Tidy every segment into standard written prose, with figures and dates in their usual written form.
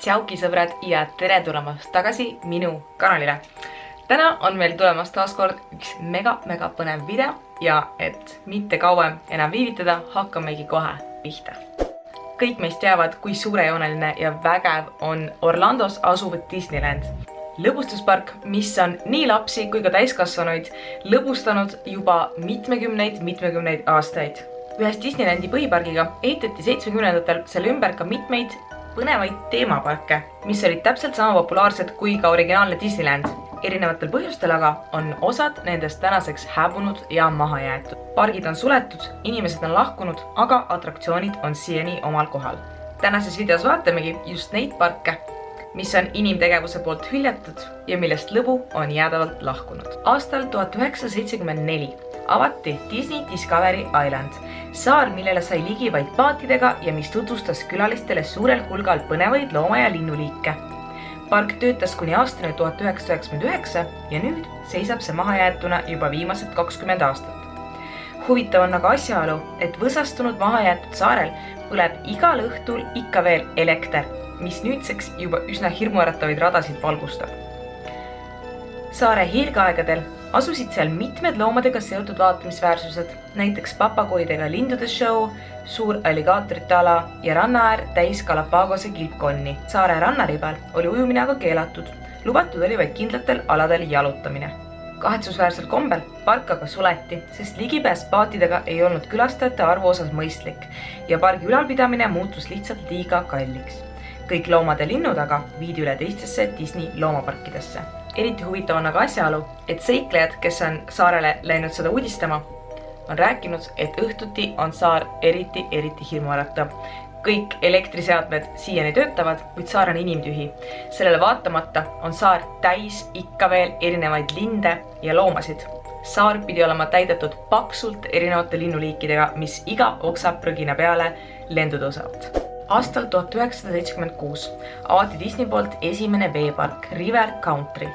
Tšauki sõbrad ja tere tulemast tagasi minu kanalile. Täna on meil tulemas taaskord üks mega põnev video ja et mitte kauem enam viivitada, hakkamegi kohe pihta. Kõik meist teavad, kui suurejooneline ja vägev on Orlandos asuv Disneyland. Lõbustuspark, mis on nii lapsi kui ka täiskasvanuid lõbustanud juba mitmekümneid aastaid. Ühes Disneylandi põhipargiga ehitati 70-ndatel selle ümber ka mitmeid põnevaid teemaparke, mis olid täpselt sama populaarsed kui ka originaalne Disneyland. Erinevatel põhjustel aga on osad nendest tänaseks hääbunud ja maha jäetud. Pargid on suletud, inimesed on lahkunud, aga atraktsioonid on siiani omal kohal. Tänases videos vaatamegi just neid parke, mis on inimtegevuse poolt hüljatud ja millest lõbu on jäädavalt lahkunud. Aastal 1974 avati Disney Discovery Island, saar, millele sai ligi vaid paatidega ja mis tutvustas külalistele suurel hulgal põnevaid looma- ja linnuliike. Park töötas kuni aastani 1999 ja nüüd seisab see mahajäetuna juba viimased 20 aastat. Huvitav on aga asjaolu, et võsastunud mahajäetud saarel põleb igal õhtul ikka veel elekter, mis nüüdseks juba üsna hirmuäratavaid radasid valgustab. Saare hiirgaegadel asusid seal mitmed loomadega seotud vaatamisväärsused, näiteks papagoidega lindude show, suur alligaatorite ala ja rannaäär täis Galapagose kilpkonni. Saare rannaribal oli ujumine aga keelatud, lubatud oli vaid kindlatel aladel jalutamine. Kahetsusväärsel kombel park aga suleti, sest ligipääs paatidega ei olnud külastajate arvu osas mõistlik ja pargi ülalpidamine muutus lihtsalt liiga kalliks. Kõik loomad ja linnud aga viidi üle teistesse Disney loomaparkidesse. Eriti huvitav on aga asjaolu, et seiklejad, kes on saarele läinud seda uudistama, on rääkinud, et õhtuti on saar eriti hirmuäratav. Kõik elektriseadmed siiani töötavad, kuid saar on inimtühi. Sellele vaatamata on saar täis ikka veel erinevaid linde ja loomasid. Saar pidi olema täidetud paksult erinevate linnuliikidega, mis iga oksaprõgina peale lendu tõusavad. Aastal 1976 avati Disney poolt esimene veepark River Country.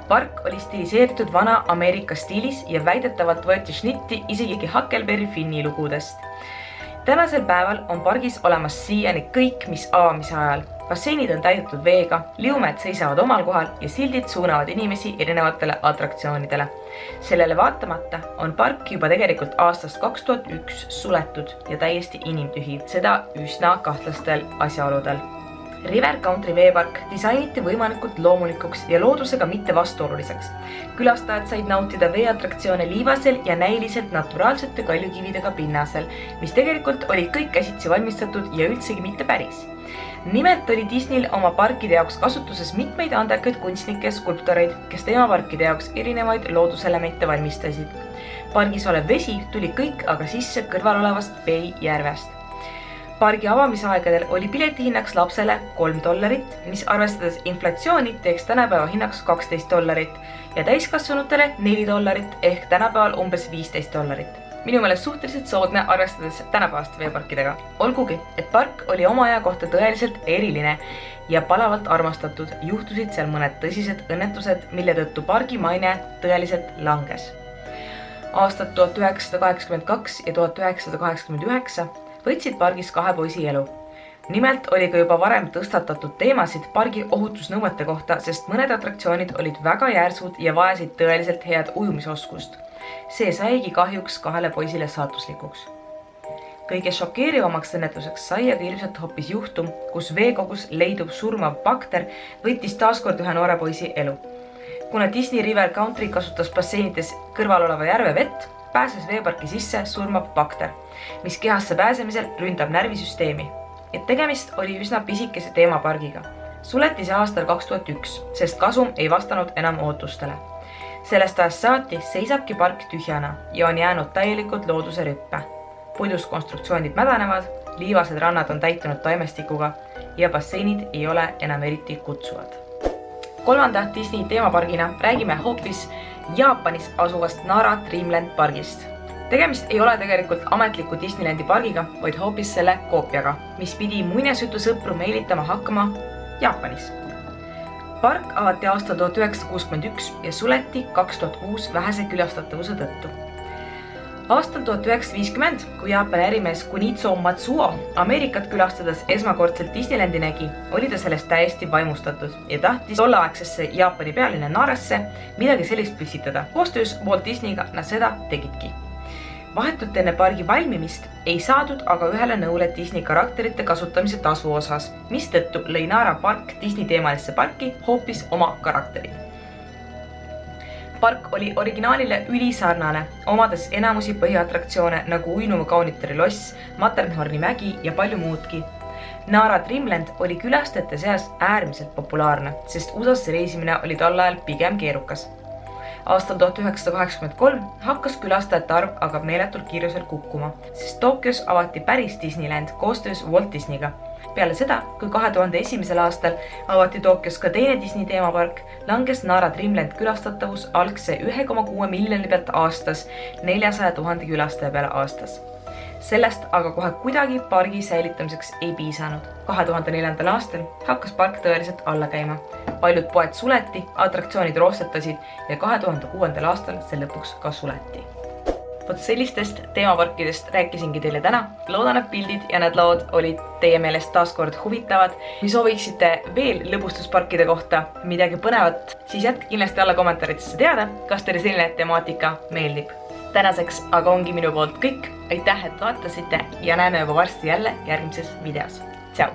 Park oli stiliseeritud vana Ameerika stiilis ja väidetavalt võeti šnitti isegi Huckleberry Finni lugudest. Tänasel päeval on pargis olemas siiani kõik, mis avamise ajal. Basseinid on täidetud veega, liumed seisavad omal kohal ja sildid suunavad inimesi erinevatele atraktsioonidele. Sellele vaatamata on park juba tegelikult aastast 2001 suletud ja täiesti inimtühi, seda üsna kahtlastel asjaoludel. River Country veepark disainiti võimalikult loomulikuks ja loodusega mitte vastuoluliseks. Külastajad said nautida veeatraktsioone liivasel ja näiliselt naturaalsete kaljukividega pinnasel, mis tegelikult oli kõik käsitsi valmistatud ja üldsegi mitte päris. Nimelt oli Disneyl oma parkide jaoks kasutuses mitmeid andekaid kunstnikke ja skulptoreid, kes teemaparkide jaoks erinevaid looduselemente valmistasid. Pargis olev vesi tuli kõik aga sisse kõrval olevast Bay järvest. Pargi avamisaegadel oli piletihinnaks lapsele $3, mis arvestades inflatsiooni teeks tänapäeva hinnaks $12 ja täiskasvanutele $4 ehk tänapäeval umbes $15. Minu meelest suhteliselt soodne arvestades tänapäevaste veeparkidega. Olgugi, et park oli oma aja kohta tõeliselt eriline ja palavalt armastatud, juhtusid seal mõned tõsised õnnetused, mille tõttu pargi maine tõeliselt langes. Aastad 1982 ja 1989 võtsid pargis 2 poisi elu. Nimelt oli ka juba varem tõstatatud teemasid pargi ohutusnõuete kohta, sest mõned atraktsioonid olid väga järsud ja vajasid tõeliselt head ujumisoskust. See saigi kahjuks 2 poisile saatuslikuks. Kõige šokeerivamaks õnnetuseks sai aga ilmselt hoopis juhtum, kus veekogus leiduv surmav bakter võttis taaskord ühe noore poisi elu. Kuna Disney River Country kasutas basseinides kõrval oleva järve vett, pääses veeparki sisse surmav bakter, mis kehasse pääsemisel ründab närvisüsteemi. Et tegemist oli üsna pisikese teemapargiga. Suleti see aastal 2001, sest kasum ei vastanud enam ootustele. Sellest ajast saati seisabki park tühjana ja on jäänud täielikult looduse rüppe. Puiduskonstruktsioonid mädanevad, liivased rannad on täitunud taimestikuga ja basseinid ei ole enam eriti kutsuvad. 3. Disney teemapargina räägime hoopis Jaapanis asuvast Nara Dreamland pargist. Tegemist ei ole tegelikult ametliku Disneylandi pargiga, vaid hoopis selle koopiaga, mis pidi muinasjutusõpru meelitama hakkama Jaapanis. Park avati aastal 1961 ja suleti 2006 vähese külastatavuse tõttu. Aastal 1950, kui Jaapani ärimees Kunitsu Matsuo Ameerikat külastades esmakordselt Disneylandi nägi, oli ta sellest täiesti vaimustatud ja tahtis tolleaegsesse Jaapani pealinna Narasse midagi sellist püstitada. Koostöös Walt Disneyga nad seda tegidki. Vahetult enne pargi valmimist ei saadud aga ühele nõule Disney karakterite kasutamise tasu osas, mistõttu lõi Nara park Disney teemalisse parki hoopis oma karakterid. Park oli originaalile ülisarnane, omades enamusi põhiatraktsioone nagu uinuva kaunitari loss, Matterhorni mägi ja palju muudki. Nara Dreamland oli külastajate seas äärmiselt populaarne, sest USAsse reisimine oli tol ajal pigem keerukas. Aastal 1983 hakkas külastajate arv aga meeletult kiirusel kukkuma, sest Tokyos avati päris Disneyland koostöös Walt Disneyga. Peale seda, kui 2001. aastal avati Tokyos ka teine Disney teemapark, langes Nara Dreamland külastatavus algse 1,6 miljoni pealt aastas 400 000 külastaja peale aastas. Sellest aga kohe kuidagi pargi säilitamiseks ei piisanud. 2004. aastal hakkas park tõeliselt alla käima. Paljud poed suleti, atraktsioonid roostetasid ja 2006. aastal see lõpuks ka suleti. Vot sellistest teemaparkidest rääkisingi teile täna. Loodan, et pildid ja need lood olid teie meelest taaskord huvitavad. Kui sooviksite veel lõbustusparkide kohta midagi põnevat, siis jätke kindlasti alla kommentaaridesse teada, kas teile selline temaatika meeldib. Tänaseks aga ongi minu poolt kõik. Aitäh, et vaatasite ja näeme juba varsti jälle järgmises videos. Tšau!